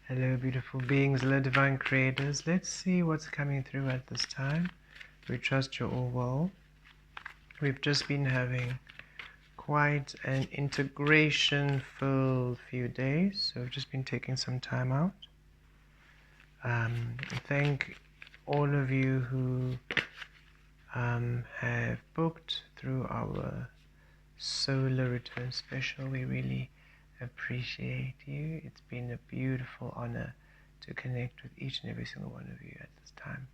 Hello, beautiful beings, hello, divine creators. Let's see what's coming through at this time. We trust you're all well. We've just been having quite an integration-filled few days, so we've just been taking some time out. Thank all of you who have booked through our solar return special. We really appreciate you. It's been a beautiful honor to connect with each and every single one of you at this time.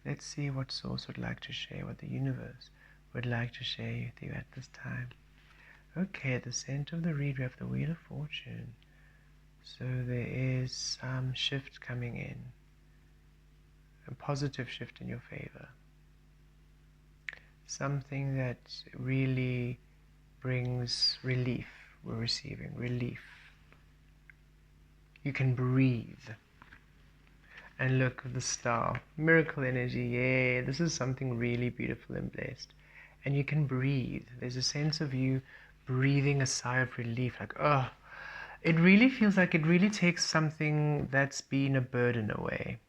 Let's see what Source would like to share, what the universe would like to share with you at this time. Okay, at the center of the read we have the Wheel of Fortune. So there is some shift coming in, a positive shift in your favor. Something that really brings relief. We're receiving relief. You can breathe. And look at the star. Miracle energy. Yeah, this is something really beautiful and blessed. And you can breathe. There's a sense of you breathing a sigh of relief. Like, oh, it really feels like it really takes something that's been a burden away.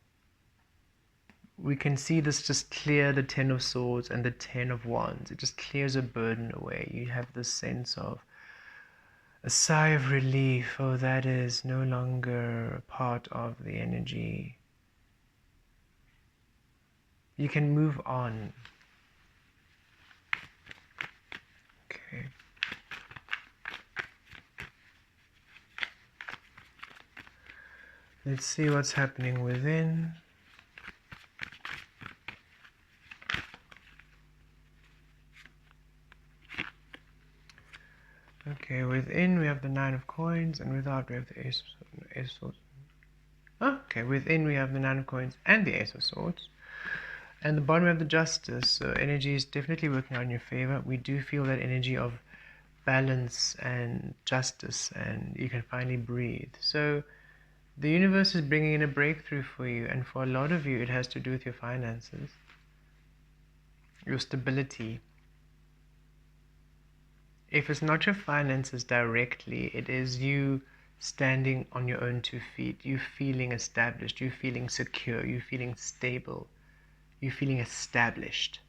We can see this just clear the Ten of Swords and the Ten of Wands. It just clears a burden away. You have this sense of a sigh of relief. Oh, that is no longer part of the energy. You can move on. Okay. Let's see what's happening within. Okay, within we have the Nine of Coins, and without we have the Ace of Swords. Okay, within we have the Nine of Coins and the Ace of Swords. And the bottom we have the Justice. So energy is definitely working out in your favor. We do feel that energy of balance and justice, and you can finally breathe. So the universe is bringing in a breakthrough for you, and for a lot of you it has to do with your finances, your stability. If it's not your finances directly, it is you standing on your own 2 feet, you feeling established, you feeling secure, you feeling stable, you feeling established.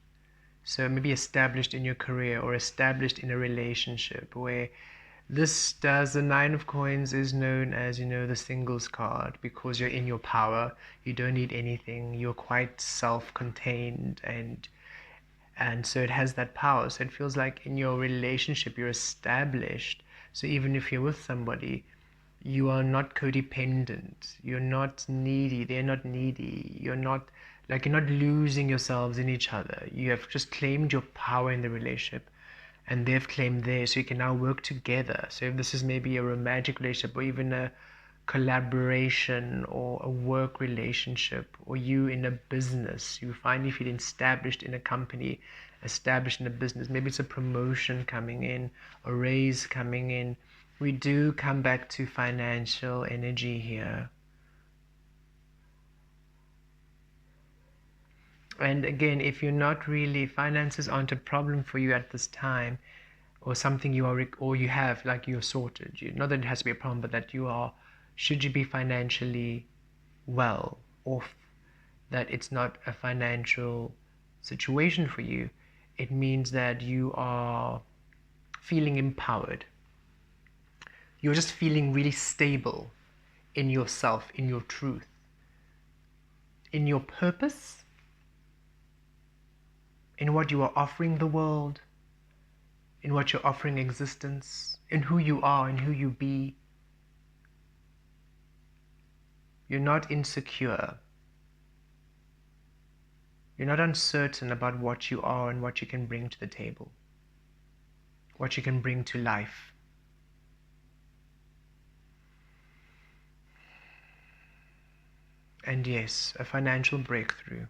So maybe established in your career or established in a relationship, where this does, the Nine of Coins is known as, the singles card, because you're in your power, you don't need anything, you're quite self-contained, and so it has that power. So it feels like in your relationship you're established. So even if you're with somebody, you are not codependent, you're not needy, they're not needy, you're not losing yourselves in each other. You have just claimed your power in the relationship, and they've claimed theirs, so you can now work together. So if this is maybe a romantic relationship, or even a collaboration, or a work relationship, or you in a business, you finally feel established in a company, established in a business, maybe it's a promotion coming in, a raise coming in. We do come back to financial energy here. And again, if you're not really, finances aren't a problem for you at this time, or something you are, or you have, like you're sorted, not that it has to be a problem, but that you are, should you be financially well off, that it's not a financial situation for you, it means that you are feeling empowered. You're just feeling really stable in yourself, in your truth, in your purpose, in what you are offering the world, in what you're offering existence, in who you are and who you be. You're not insecure. You're not uncertain about what you are and what you can bring to the table, what you can bring to life. And yes, a financial breakthrough,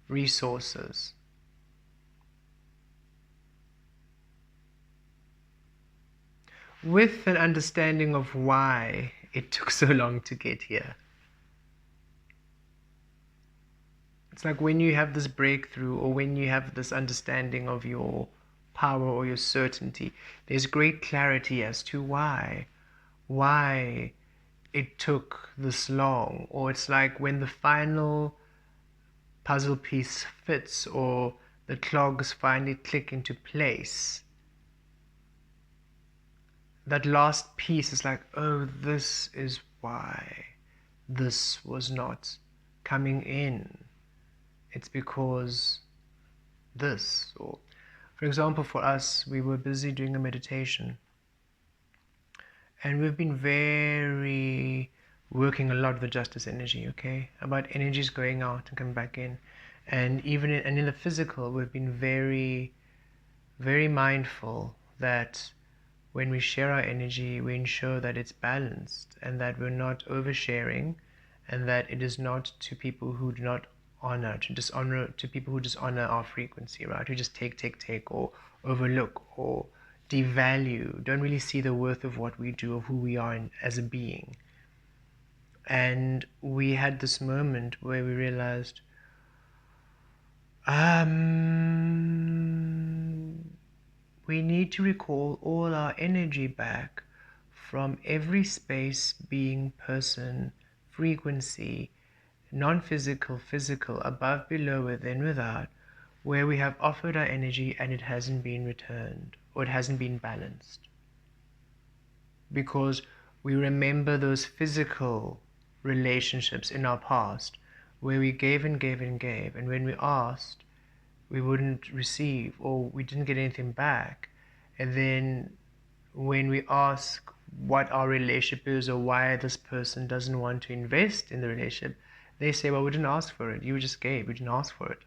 resources. With an understanding of why it took so long to get here. It's like when you have this breakthrough, or when you have this understanding of your power or your certainty, there's great clarity as to why it took this long, or it's like when the final puzzle piece fits or the clogs finally click into place, that last piece is like, oh, this is why this was not coming in. It's because this. Or for example, for us, we were busy doing a meditation, and we've been very working a lot with the justice energy, okay, about energies going out and coming back in. And even in the physical, we've been very, very mindful that when we share our energy, we ensure that it's balanced and that we're not oversharing, and that it is not to people who do not honor, to people who dishonor our frequency, right? Who just take, or overlook or devalue, don't really see the worth of what we do or who we are as a being. And we had this moment where we realized, we need to recall all our energy back from every space, being, person, frequency, non-physical, physical, above, below, within, without, where we have offered our energy and it hasn't been returned, or it hasn't been balanced. Because we remember those physical relationships in our past where we gave and gave and gave, and when we asked, we wouldn't receive, or we didn't get anything back. And then when we ask what our relationship is or why this person doesn't want to invest in the relationship, they say, well, we didn't ask for it, you just gave, we didn't ask for it.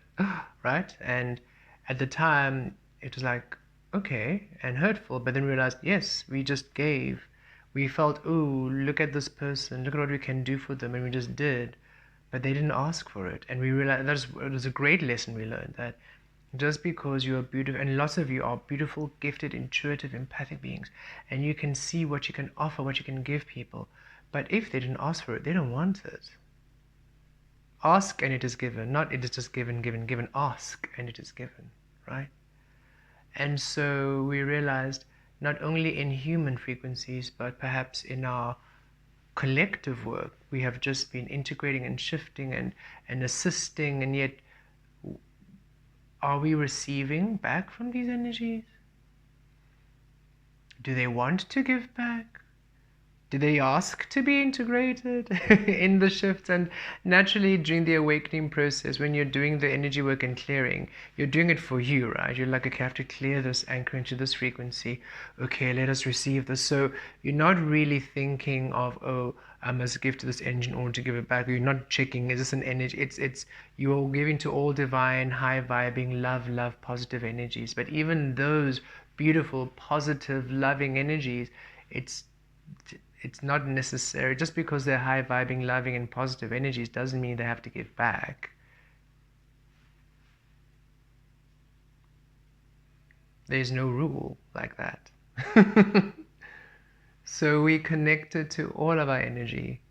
Right? And at the time it was like, okay, and hurtful, but then we realized, yes, we just gave. We felt, oh, look at this person, look at what we can do for them, and we just did, but they didn't ask for it. And we realized it was a great lesson we learned, that just because you are beautiful, and lots of you are beautiful, gifted, intuitive, empathic beings, and you can see what you can offer, what you can give people, but if they didn't ask for it, they don't want it. Ask and it is given, not it is just given, given, given. Ask and it is given, right? And so we realized, not only in human frequencies, but perhaps in our collective work, we have just been integrating and shifting and assisting, and yet are we receiving back from these energies? Do they want to give back? Do they ask to be integrated in the shifts? And naturally, during the awakening process, when you're doing the energy work and clearing, you're doing it for you, right? You're like, okay, I have to clear this, anchor into this frequency. Okay, let us receive this. So you're not really thinking of, oh, I must give to this energy in order to give it back. You're not checking, is this an energy? It's you're giving to all divine, high vibing, love, positive energies. But even those beautiful, positive, loving energies, it's not necessary. Just because they're high vibing, loving, and positive energies doesn't mean they have to give back. There's no rule like that. So we connected to all of our energy,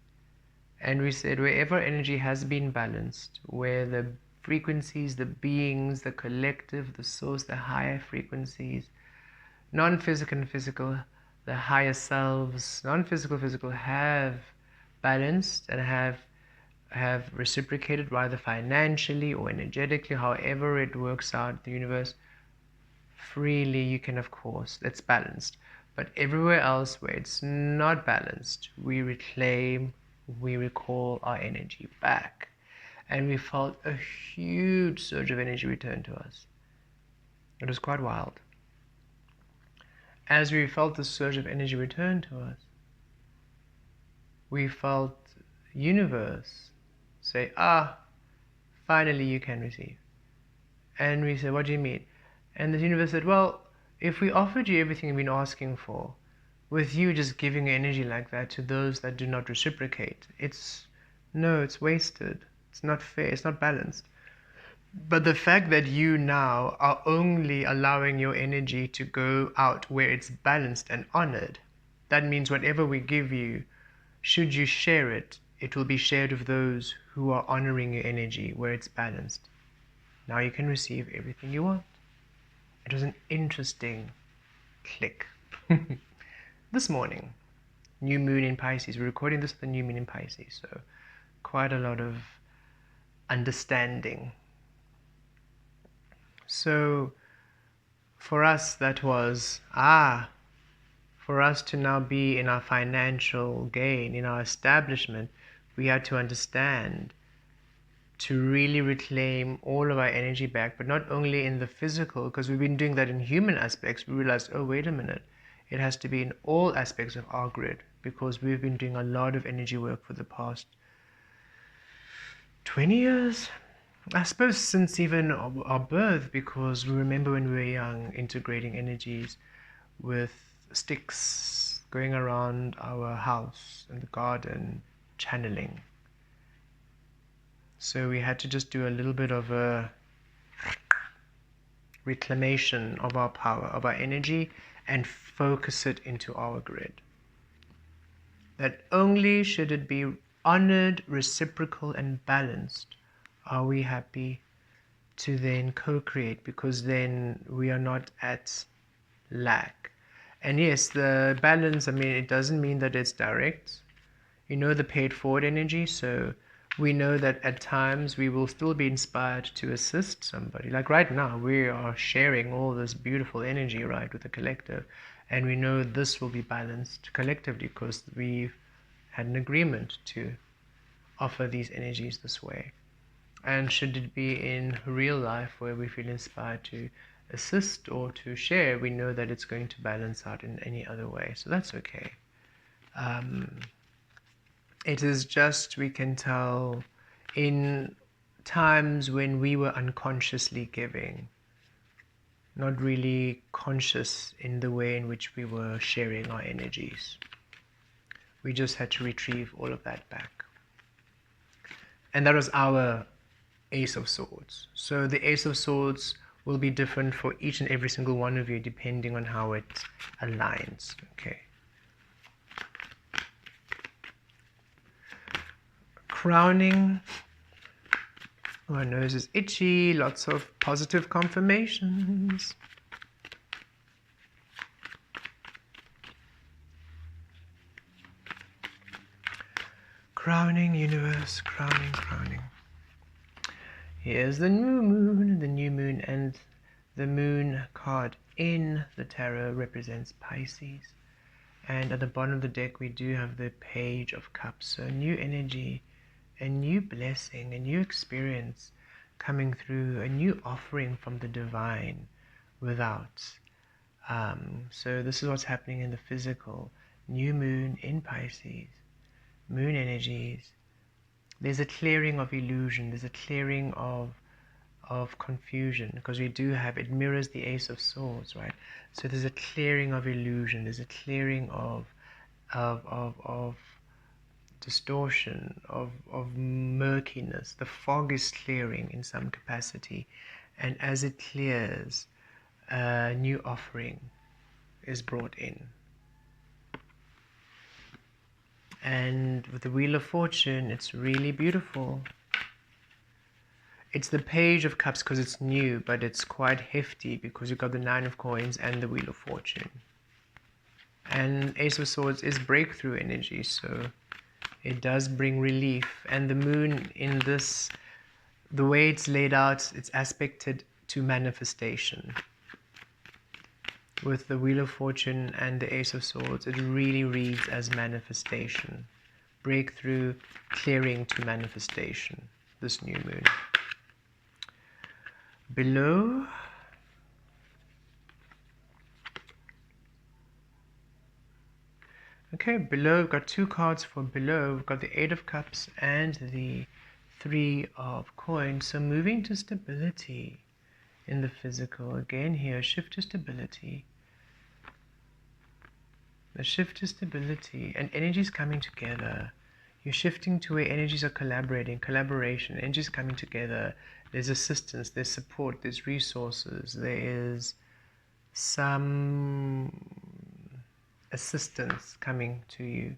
and we said, wherever energy has been balanced, where the frequencies, the beings, the collective, the source, the higher frequencies, non-physical and physical, the higher selves, non-physical, physical, have balanced and have reciprocated, either financially or energetically, however it works out, the universe, freely, you can, of course, it's balanced. But everywhere else where it's not balanced, we reclaim, we recall our energy back. And we felt a huge surge of energy return to us. It was quite wild. As we felt the surge of energy return to us, we felt universe say, finally you can receive. And we said, what do you mean? And the universe said, well, if we offered you everything you've been asking for, with you just giving energy like that to those that do not reciprocate, it's wasted. It's not fair, it's not balanced. But the fact that you now are only allowing your energy to go out where it's balanced and honored, that means whatever we give you, should you share it, it will be shared with those who are honoring your energy where it's balanced. Now you can receive everything you want. It was an interesting click. This morning, new moon in Pisces. We're recording this with the new moon in Pisces, so quite a lot of understanding. So for us, that was, for us to now be in our financial gain, in our establishment, we had to understand to really reclaim all of our energy back, but not only in the physical, because we've been doing that in human aspects. We realized, oh, wait a minute, it has to be in all aspects of our grid, because we've been doing a lot of energy work for the past 20 years, I suppose, since even our birth, because we remember when we were young, integrating energies with sticks, going around our house and the garden, channeling. So we had to just do a little bit of a reclamation of our power, of our energy, and focus it into our grid. That only should it be honored, reciprocal, and balanced are we happy to then co-create, because then we are not at lack. And yes, the balance, I mean, it doesn't mean that it's direct. You know, the paid forward energy, so we know that at times we will still be inspired to assist somebody. Like right now, we are sharing all this beautiful energy, right, with the collective, and we know this will be balanced collectively because we've had an agreement to offer these energies this way. And should it be in real life where we feel inspired to assist or to share, we know that it's going to balance out in any other way, so that's okay. It is just, we can tell, in times when we were unconsciously giving, not really conscious in the way in which we were sharing our energies. We just had to retrieve all of that back. And that was our Ace of Swords. So the Ace of Swords will be different for each and every single one of you depending on how it aligns. Okay. Crowning. My nose is itchy, lots of positive confirmations. Crowning, universe, crowning, crowning. Here's the new moon, and the moon card in the tarot represents Pisces. And at the bottom of the deck we do have the Page of Cups, so new energy, a new blessing, a new experience coming through, a new offering from the divine without. So this is what's happening in the physical. New moon in Pisces, moon energies. There's a clearing of illusion, there's a clearing of confusion, because we do have, it mirrors the Ace of Swords, right? So there's a clearing of illusion, there's a clearing of distortion, of murkiness. The fog is clearing in some capacity, and as it clears, a new offering is brought in. And with the Wheel of Fortune, it's really beautiful. It's the Page of Cups because it's new, but it's quite hefty because you've got the Nine of Coins and the Wheel of Fortune. And Ace of Swords is breakthrough energy, so it does bring relief. And the moon in this, the way it's laid out, it's aspected to manifestation. With the Wheel of Fortune and the Ace of Swords, it really reads as manifestation. Breakthrough, clearing to manifestation, this new moon. Below, okay, below we've got two cards for below. We've got the Eight of Cups and the Three of Coins. So moving to stability in the physical. Again here, shift to stability. The shift to stability, and energies coming together. You're shifting to where energies are collaboration, energies coming together. There's assistance, there's support, there's resources, there is some assistance coming to you.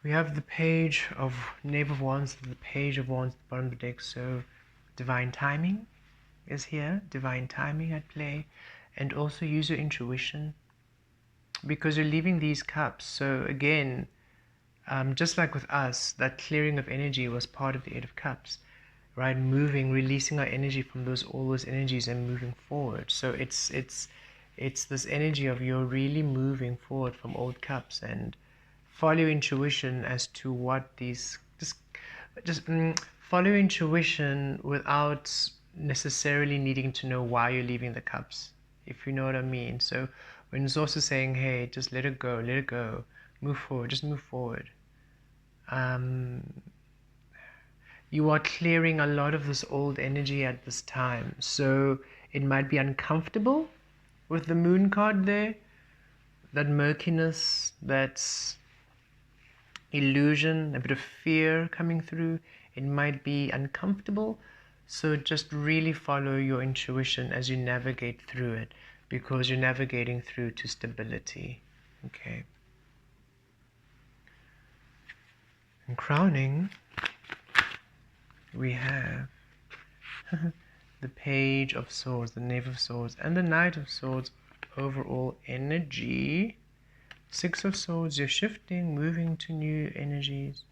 We have the Page of Knave of Wands, the Page of Wands at the bottom of the deck, so divine timing is here, divine timing at play, and also use your intuition, because you're leaving these cups. So again, just like with us, that clearing of energy was part of the Eight of Cups, right? Moving, releasing our energy from all those energies and moving forward. So it's this energy of you're really moving forward from old cups, and follow your intuition as to what these just follow your intuition without necessarily needing to know why you're leaving the cups, if you know what I mean. So when it's also saying, hey, just let it go, move forward, just move forward. You are clearing a lot of this old energy at this time. So it might be uncomfortable with the moon card there, that murkiness, that illusion, a bit of fear coming through. It might be uncomfortable. So just really follow your intuition as you navigate through it, because you're navigating through to stability. Okay. And crowning, we have the Page of Swords, the Knave of Swords, and the Knight of Swords. Overall energy, Six of Swords, you're shifting, moving to new energies,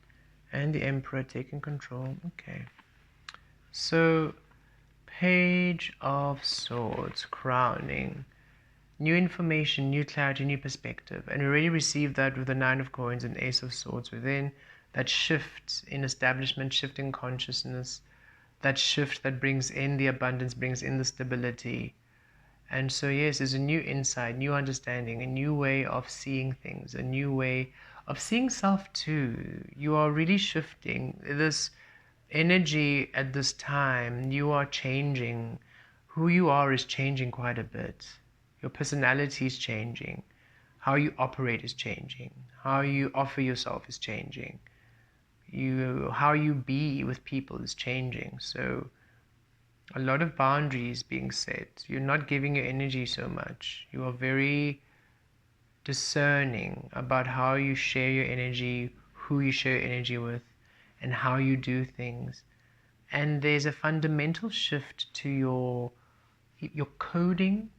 and the Emperor taking control. Okay, so Page of Swords, crowning, new information, new clarity, new perspective. And we already received that with the Nine of Coins and Ace of Swords within. That shift in establishment, shift in consciousness, that shift that brings in the abundance, brings in the stability. And so yes, there's a new insight, new understanding, a new way of seeing things, a new way of seeing self too. You are really shifting this energy at this time. You are changing. Who you are is changing quite a bit. Your personality is changing. How you operate is changing. How you offer yourself is changing. How you be with people is changing. So a lot of boundaries being set. You're not giving your energy so much. You are very discerning about how you share your energy, who you share your energy with, and how you do things. And there's a fundamental shift to your coding.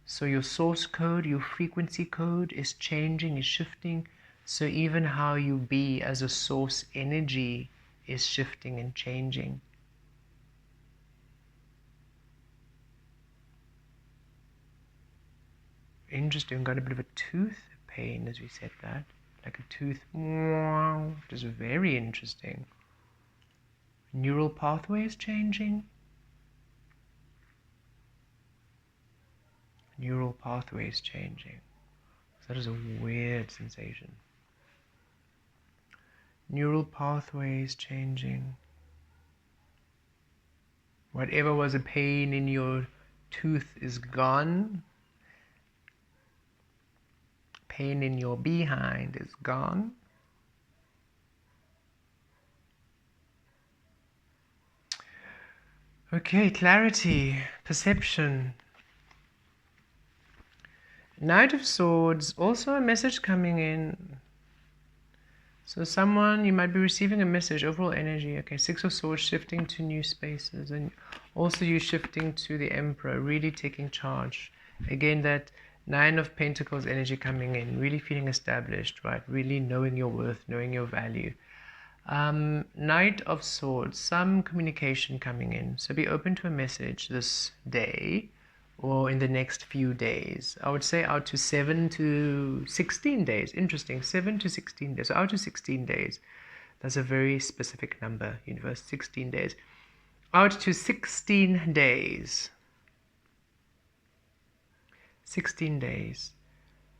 So your source code, your frequency code is changing, is shifting. So even how you be as a source energy is shifting and changing. Interesting, got a bit of a tooth pain as we said that. Like a tooth, which is very interesting. Neural pathways changing. Neural pathways changing. So that is a weird sensation. Neural pathways changing. Whatever was a pain in your tooth is gone. Pain in your behind is gone. Okay, clarity, perception. Knight of Swords, also a message coming in. So someone, you might be receiving a message, overall energy. Okay, Six of Swords, shifting to new spaces, and also you shifting to the Emperor, really taking charge. Again, that Nine of Pentacles energy coming in, really feeling established, right? Really knowing your worth, knowing your value. Knight of Swords, some communication coming in. So be open to a message this day or in the next few days. I would say out to 7 to 16 days. Interesting, 7 to 16 days. So out to 16 days. That's a very specific number, universe, 16 days. Out to 16 days. 16 days.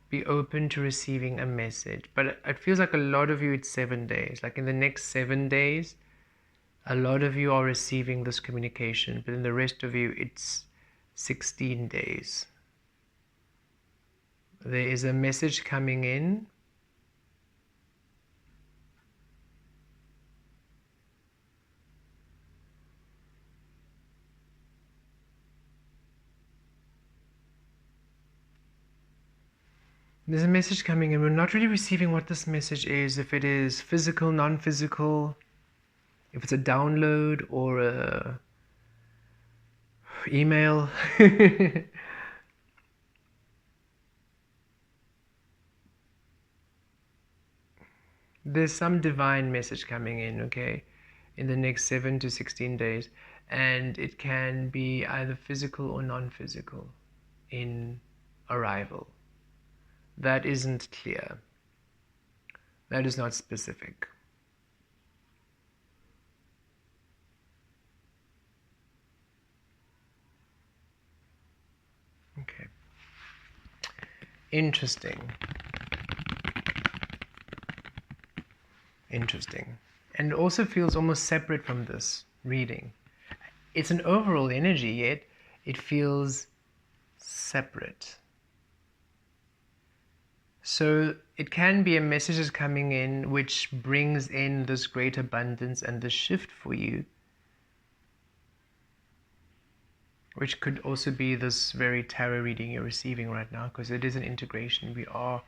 Be open to receiving a message. But it feels like a lot of you, it's 7 days. Like in the next 7 days, a lot of you are receiving this communication. But in the rest of you, it's 16 days. There is a message coming in. There's a message coming in. We're not really receiving what this message is, if it is physical, non-physical, if it's a download or a email. There's some divine message coming in, okay, in the next 7 to 16 days, and it can be either physical or non-physical in arrival. That isn't clear. That is not specific. Okay. Interesting. And it also feels almost separate from this reading. It's an overall energy, yet it feels separate. So it can be a message is coming in which brings in this great abundance and this shift for you, which could also be this very tarot reading you're receiving right now, because it is an integration. We are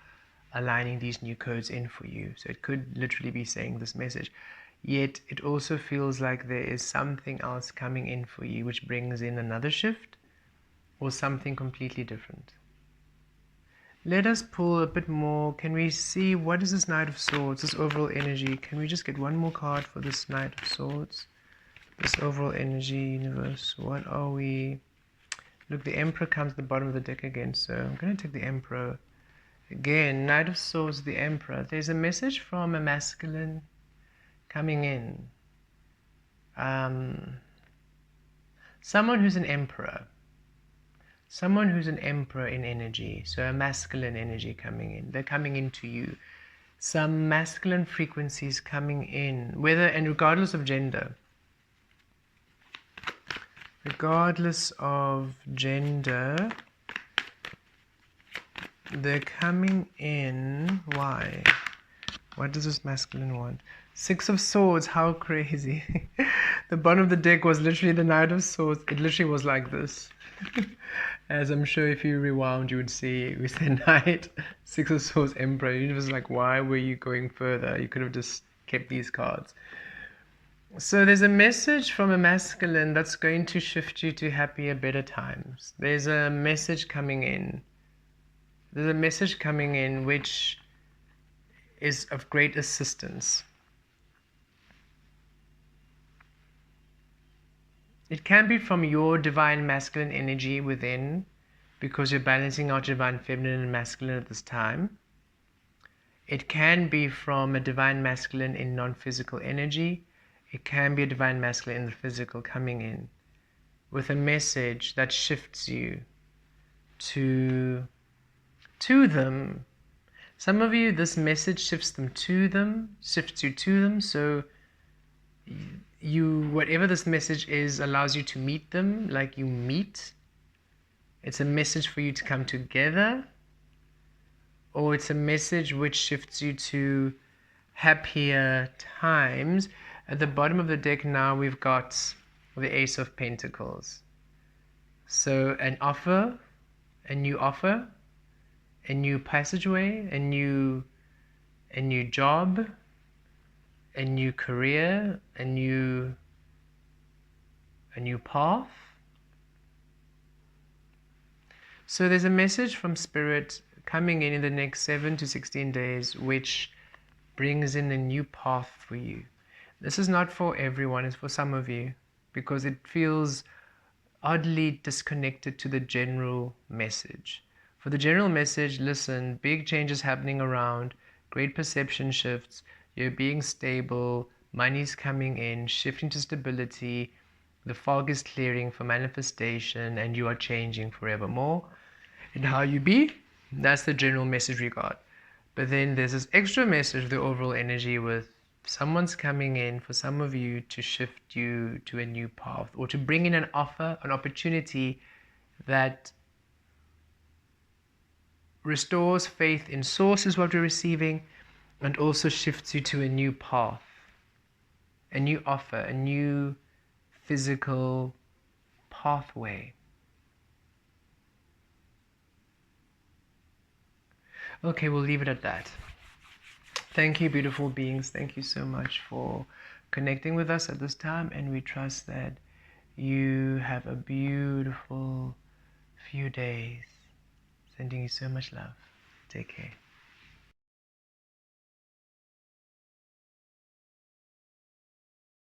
aligning these new codes in for you. So it could literally be saying this message. Yet it also feels like there is something else coming in for you which brings in another shift or something completely different. Let us pull a bit more. Can we see what is this Knight of Swords, this overall energy? Can we just get one more card for this Knight of Swords? This overall energy, universe, what are we? Look, the Emperor comes at the bottom of the deck again, so I'm going to take the Emperor. Again, Knight of Swords, the Emperor. There's a message from a masculine coming in. Someone who's an emperor. Someone who's an emperor in energy. So a masculine energy coming in. They're coming into you. Some masculine frequencies coming in. Whether and regardless of gender. Regardless of gender, they're coming in. Why? What does this masculine want? Six of Swords, how crazy. The bottom of the deck was literally the Knight of Swords. It literally was like this. As I'm sure if you rewound, you would see with the Knight, Six of Swords, Emperor. It was like, why were you going further? You could have just kept these cards. So there's a message from a masculine that's going to shift you to happier, better times. There's a message coming in. There's a message coming in which is of great assistance. It can be from your divine masculine energy within, because you're balancing out divine feminine and masculine at this time. It can be from a divine masculine in non-physical energy. It can be a divine masculine in the physical coming in with a message that shifts you to them. Some of you, this message shifts you to them, so you, whatever this message is, allows you to meet them, like you meet. It's a message for you to come together, or it's a message which shifts you to happier times. At the bottom of the deck now we've got the Ace of Pentacles. So an offer, a new offer, a new passageway, a new job, a new career, a new path. So there's a message from Spirit coming in the next 7 to 16 days which brings in a new path for you. This is not for everyone, it's for some of you, because it feels oddly disconnected to the general message. For the general message, listen, big changes happening around, great perception shifts, you're being stable, money's coming in, shifting to stability, the fog is clearing for manifestation, and you are changing forevermore. And how you be, that's the general message we got. But then there's this extra message, the overall energy, with someone's coming in for some of you to shift you to a new path, or to bring in an offer, an opportunity that restores faith in source is what we're receiving, and also shifts you to a new path, a new offer, a new physical pathway. Okay, we'll leave it at that. Thank you, beautiful beings. Thank you so much for connecting with us at this time, and we trust that you have a beautiful few days. Sending you so much love. Take care.